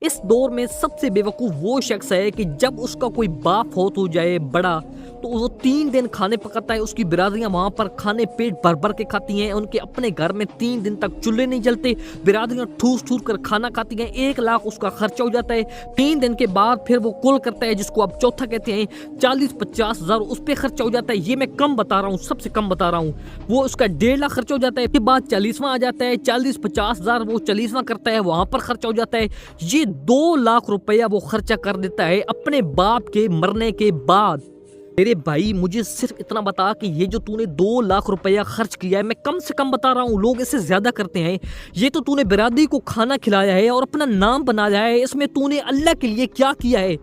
اس دور میں سب سے بیوقوف وہ شخص ہے کہ جب اس کا کوئی باپ فوت ہو جائے بڑا تو وہ 3 دن کھانے پکاتا ہے، اس کی برادریاں وہاں پر کھانے پیٹ بھر بھر کے کھاتی ہیں، ان کے اپنے گھر میں 3 دن تک چولہے نہیں جلتے، برادریاں ٹھوس ٹھوس کر کھانا کھاتی ہیں، 1 لاکھ اس کا خرچہ ہو جاتا ہے۔ 3 دن کے بعد پھر وہ کل کرتا ہے جس کو آپ چوتھا کہتے ہیں، 40-50 ہزار اس پہ خرچہ ہو جاتا ہے۔ یہ میں کم بتا رہا ہوں، سب سے کم بتا رہا ہوں۔ وہ اس کا 1.5 لاکھ خرچہ ہو جاتا ہے، پھر بعد 40واں آ جاتا ہے، 40-50 ہزار وہ 40واں کرتا ہے، وہاں پر خرچہ ہو جاتا ہے۔ یہ 2 لاکھ روپیہ وہ خرچہ کر دیتا ہے اپنے باپ کے مرنے کے بعد۔ میرے بھائی مجھے صرف اتنا بتا کہ یہ جو تو نے 2 لاکھ روپیہ خرچ کیا ہے، میں کم سے کم بتا رہا ہوں، لوگ اس سے زیادہ کرتے ہیں، یہ تو نے برادری کو کھانا کھلایا ہے اور اپنا نام بنایا ہے، اس میں تو نے اللہ کے لیے کیا کیا ہے؟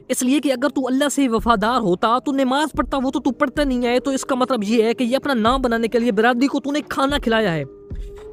اس لیے کہ اگر تو اللہ سے وفادار ہوتا تو نماز پڑھتا، وہ تو پڑھتا نہیں ہے، تو اس کا مطلب یہ ہے کہ یہ اپنا نام بنانے کے لیے برادری کو تو نے کھانا کھلایا ہے۔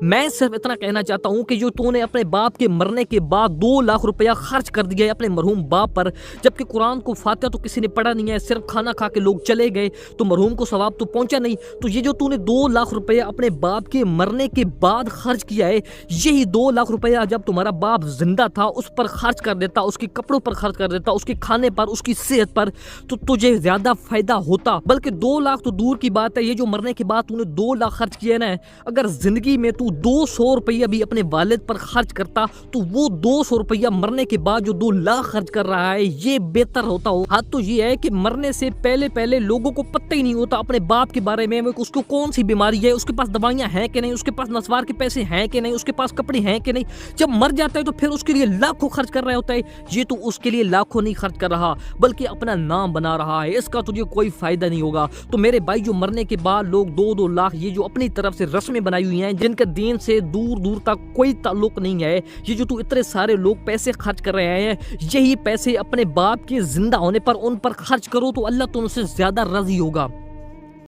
میں صرف اتنا کہنا چاہتا ہوں کہ جو تو نے اپنے باپ کے مرنے کے بعد 2 لاکھ روپیہ خرچ کر دیا ہے اپنے مرحوم باپ پر، جبکہ قرآن کو فاتحہ تو کسی نے پڑھا نہیں ہے، صرف کھانا کھا کے لوگ چلے گئے، تو مرحوم کو ثواب تو پہنچا نہیں۔ تو یہ جو تو نے 2 لاکھ روپیہ اپنے باپ کے مرنے کے بعد خرچ کیا ہے، یہی 2 لاکھ روپیہ جب تمہارا باپ زندہ تھا اس پر خرچ کر دیتا، اس کے کپڑوں پر خرچ کر دیتا، اس کے کھانے پر، اس کی صحت پر، تو تجھے زیادہ فائدہ ہوتا۔ بلکہ 2 لاکھ تو دور کی بات ہے، یہ جو مرنے کے بعد تو نے 2 لاکھ خرچ کیا ہے نا، اگر زندگی میں تو 200 روپیہ بھی اپنے والد پر خرچ کرتا تو وہ 200 روپیہ مرنے کے بعد جو 2 لاکھ خرچ کر رہا ہے یہ بہتر ہوتا ہو۔ حد تو یہ ہے کہ مرنے سے پہلے لوگوں کو پتہ ہی نہیں ہوتا اپنے باپ کے بارے میں، اس کو کون سی بیماری ہے، اس کے پاس دوائیاں ہیں کہ نہیں، اس کے پاس نسوار کے پیسے ہیں کہ نہیں، اس کے پاس کپڑے ہیں کہ نہیں۔ جب مر جاتا ہے تو پھر اس کے لیے لاکھوں خرچ کر رہا ہوتا ہے، یہ تو اس کے لیے لاکھوں نہیں خرچ کر رہا بلکہ اپنا نام بنا رہا ہے، اس کا تجھے کوئی فائدہ نہیں ہوگا۔ تو میرے بھائی جو مرنے کے بعد لوگ 2-2 لاکھ یہ جو اپنی طرف سے رسمیں بنائی ہوئی ہیں جن کا دین سے دور دور تک کوئی تعلق نہیں ہے، یہ جو تو اتنے سارے لوگ پیسے خرچ کر رہے ہیں، یہی پیسے اپنے باپ کے زندہ ہونے پر ان پر خرچ کرو تو اللہ تم سے زیادہ راضی ہوگا۔